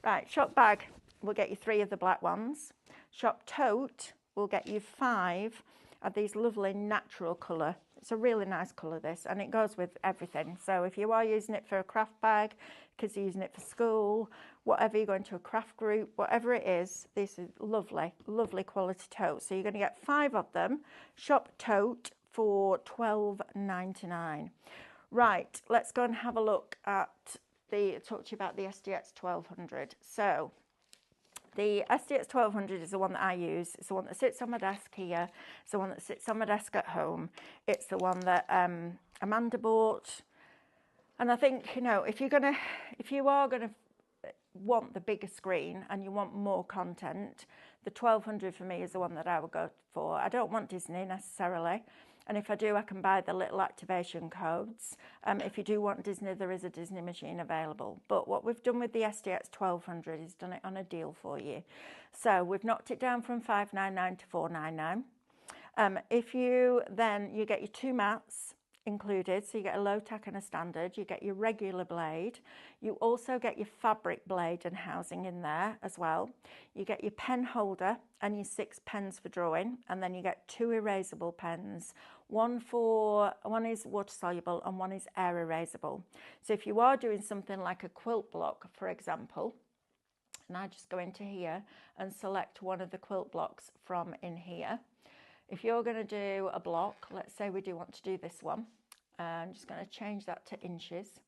Right, shop bag, we'll get you 3 of the black ones. Shop tote, we'll get you 5 of these lovely natural colour. It's a really nice colour, this, and it goes with everything. So if you are using it for a craft bag, kids are using it for school, whatever, you're going to a craft group, whatever it is, this is lovely, lovely quality tote. So you're going to get 5 of them. Shop tote for $12.99. Right, let's go and have a look at talk to you about the SDX 1200. So the SDX 1200 is the one that I use. It's the one that sits on my desk here. It's the one that sits on my desk at home. It's the one that Amanda bought. And I think, you know, if you are gonna want the bigger screen and you want more content, the 1200 for me is the one that I would go for. I don't want Disney necessarily. And if I do, I can buy the little activation codes. If you do want Disney, there is a Disney machine available. But what we've done with the SDX 1200 is done it on a deal for you. So we've knocked it down from $5.99 to $4.99. If you get your 2 mats included, so you get a low tack and a standard. You get your regular blade. You also get your fabric blade and housing in there as well. You get your pen holder and your 6 pens for drawing, and then you get 2 erasable pens. One is water soluble and one is air erasable. So if you are doing something like a quilt block, for example, and I just go into here and select one of the quilt blocks from in here. If you're going to do a block, let's say we do want to do this one, I'm just going to change that to inches,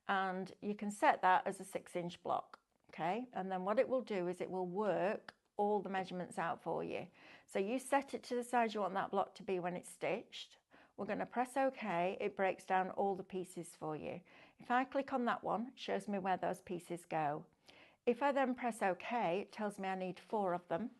and you can set that as a 6-inch block, okay? And then what it will do is it will work all the measurements out for you. So you set it to the size you want that block to be when it's stitched. We're going to press OK. It breaks down all the pieces for you. If I click on that one, it shows me where those pieces go. If I then press OK, it tells me I need 4 of them.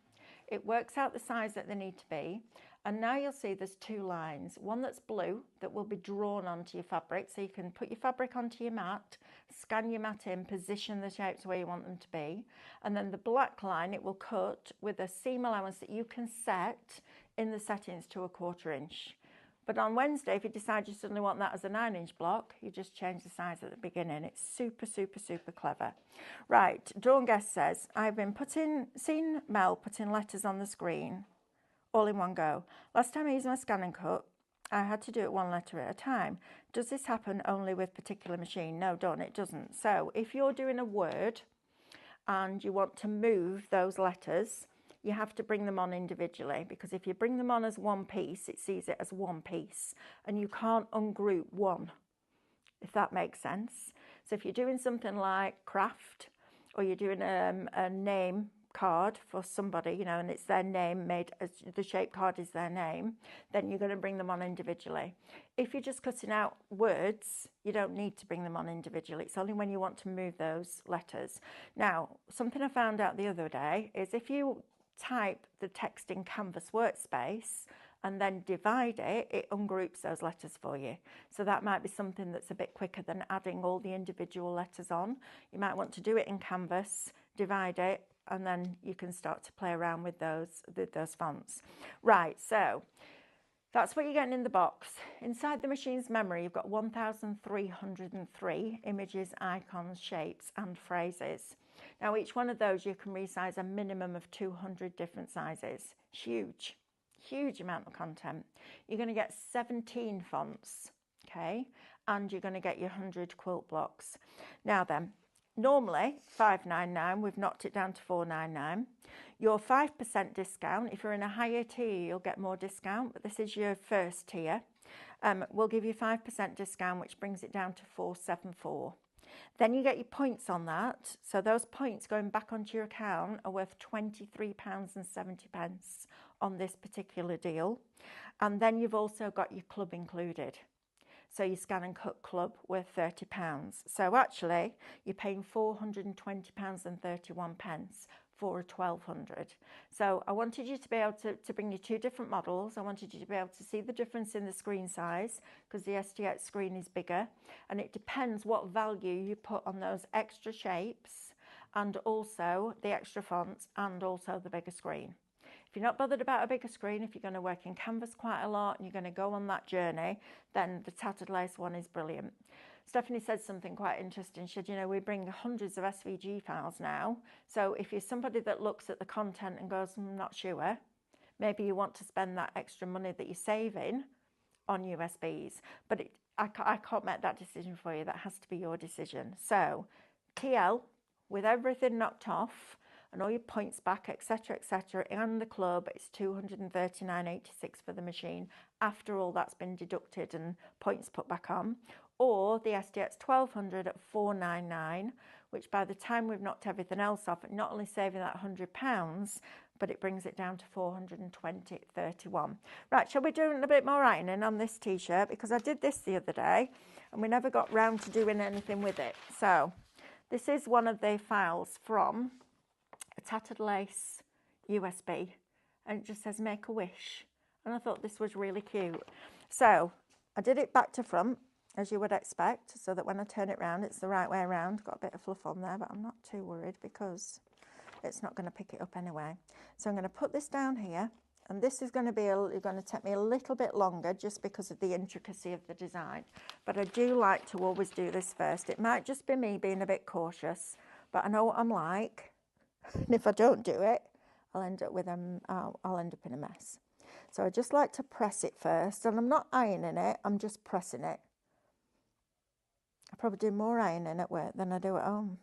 It works out the size that they need to be. And now you'll see there's 2 lines. One that's blue that will be drawn onto your fabric. So you can put your fabric onto your mat, scan your mat in, position the shapes where you want them to be. And then the black line, it will cut with a seam allowance that you can set in the settings to a 1/4 inch. But on Wednesday, if you decide you suddenly want that as a 9-inch block, you just change the size at the beginning. It's super, super, super clever. Right, Dawn Guest says, I've been seen Mel putting letters on the screen all in one go. Last time I used my scan and cut, I had to do it 1 letter at a time. Does this happen only with particular machine? No, Dawn, it doesn't. So if you're doing a word and you want to move those letters, you have to bring them on individually, because if you bring them on as one piece, it sees it as one piece, and you can't ungroup one, if that makes sense. So if you're doing something like craft, or you're doing a name card for somebody, you know, and it's their name made as the shape card is their name, then you're going to bring them on individually. If you're just cutting out words, you don't need to bring them on individually. It's only when you want to move those letters. Now, something I found out the other day is if you type the text in Canvas Workspace and then divide it, it ungroups those letters for you. So that might be something that's a bit quicker than adding all the individual letters on. You might want to do it in Canvas, divide it, and then you can start to play around with those fonts. Right, so that's what you're getting in the box. Inside the machine's memory, you've got 1,303 images, icons, shapes, and phrases. Now, each one of those you can resize a minimum of 200 different sizes. Huge, huge amount of content. You're going to get 17 fonts, okay? And you're going to get your 100 quilt blocks. Now then, normally $5.99, we've knocked it down to $4.99. Your 5% discount, if you're in a higher tier, you'll get more discount, but this is your first tier. We'll give you 5% discount, which brings it down to $4.74. Then you get your points on that. So those points going back onto your account are worth £23.70 on this particular deal. And then you've also got your club included. So your Scan and Cut club worth £30. So actually you're paying £420.31 for a 1200. So I wanted you to be able to bring you two different models. I wanted you to be able to see the difference in the screen size because the SDX screen is bigger, and it depends what value you put on those extra shapes and also the extra fonts and also the bigger screen. If you're not bothered about a bigger screen, if you're going to work in Canvas quite a lot and you're going to go on that journey, then the Tattered Lace one is brilliant. Stephanie said something quite interesting. She said, you know, we bring hundreds of SVG files now. So if you're somebody that looks at the content and goes, I'm not sure, maybe you want to spend that extra money that you're saving on USBs. But I can't make that decision for you. That has to be your decision. So TL, with everything knocked off, and all your points back, etc., and the club, it's £239.86 for the machine after all that's been deducted and points put back on. Or the SDX 1200 at £499, which by the time we've knocked everything else off, not only saving that £100, but it brings it down to £420.31. Right, shall we do a bit more ironing on this t-shirt? Because I did this the other day and we never got round to doing anything with it. So this is one of the files from a Tattered Lace USB, and it just says make a wish, and I thought this was really cute. So I did it back to front as you would expect, so that when I turn it round it's the right way around. Got a bit of fluff on there, but I'm not too worried because it's not going to pick it up anyway. So I'm going to put this down here, and this is going to take me a little bit longer just because of the intricacy of the design, but I do like to always do this first. It might just be me being a bit cautious, but I know what I'm like. And if I don't do it, I'll end up I'll end up in a mess. So I just like to press it first, and I'm not ironing it, I'm just pressing it. I probably do more ironing at work than I do at home.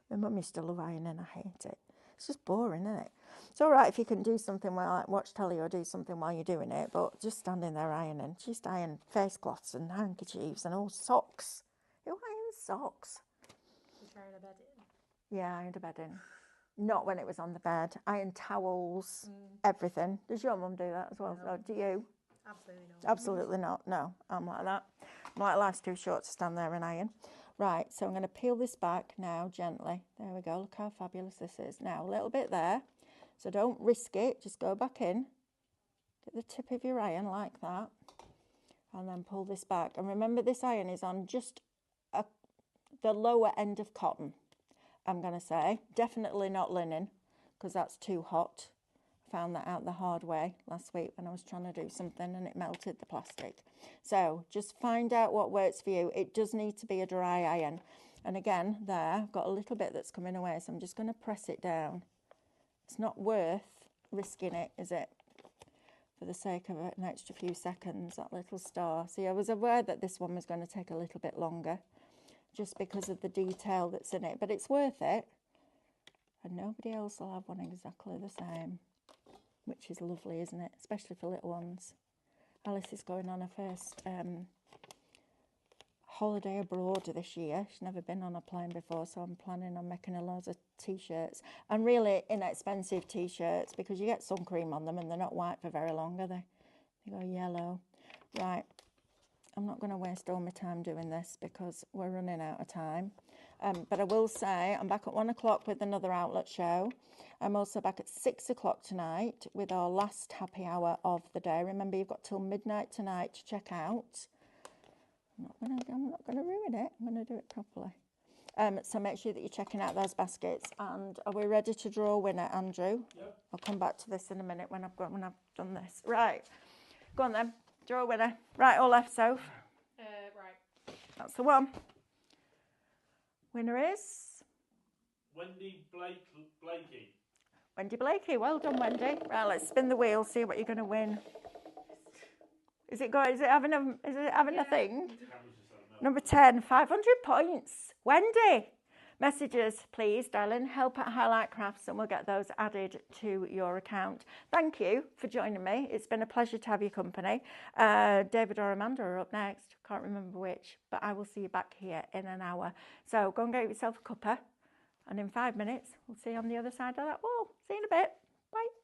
My mum used to love ironing, I hate it. It's just boring, isn't it? It's all right if you can do something while, like watch telly or do something while you're doing it, but just standing there ironing. She used to iron face cloths and handkerchiefs and all socks. Who irons socks? You're trying a bed in. Yeah, I ironed a bed in. Not when it was on the bed. Iron towels, everything. Does your mum do that as well? No. So do you? Absolutely not. Absolutely not. No, I'm like that. I'm like life's too short to stand there and iron. Right, so I'm going to peel this back now gently. There we go. Look how fabulous this is. Now, a little bit there. So don't risk it. Just go back in. Get the tip of your iron like that. And then pull this back. And remember, this iron is on just the lower end of cotton. I'm going to say definitely not linen because that's too hot. Found that out the hard way last week when I was trying to do something and it melted the plastic. So just find out what works for you. It does need to be a dry iron. And again, there, I've got a little bit that's coming away, so I'm just going to press it down. It's not worth risking it, is it? For the sake of an extra few seconds, that little star. See, I was aware that this one was going to take a little bit longer, just because of the detail that's in it, but it's worth it, and nobody else will have one exactly the same, which is lovely, isn't it? Especially for little ones. Alice is going on her first holiday abroad this year. She's never been on a plane before, so I'm planning on making her loads of t-shirts, and really inexpensive t-shirts, because you get sun cream on them and they're not white for very long, are they? They go yellow. Right. I'm not going to waste all my time doing this because we're running out of time. But I will say I'm back at 1 o'clock with another outlet show. I'm also back at 6 o'clock tonight with our last happy hour of the day. Remember, you've got till midnight tonight to check out. I'm not going to ruin it. I'm going to do it properly. So make sure that you're checking out those baskets. And are we ready to draw a winner, Andrew? Yep. I'll come back to this in a minute when I've done this. Right. Go on then. Draw a winner. Right or left, Soph? Right. That's the one. Winner is Wendy Blakey. Wendy Blakey. Well done, Wendy. Right, let's spin the wheel, see what you're going to win. Is it having a thing? Number 10, 500 points. Wendy, Message us, please, darling. help@highlightcrafts, and we'll get those added to your account. Thank you for joining me. It's been a pleasure to have your company. David or Amanda are up next. Can't remember which, but I will see you back here in an hour. So go and get yourself a cuppa, and in 5 minutes, we'll see you on the other side of that wall. See you in a bit. Bye.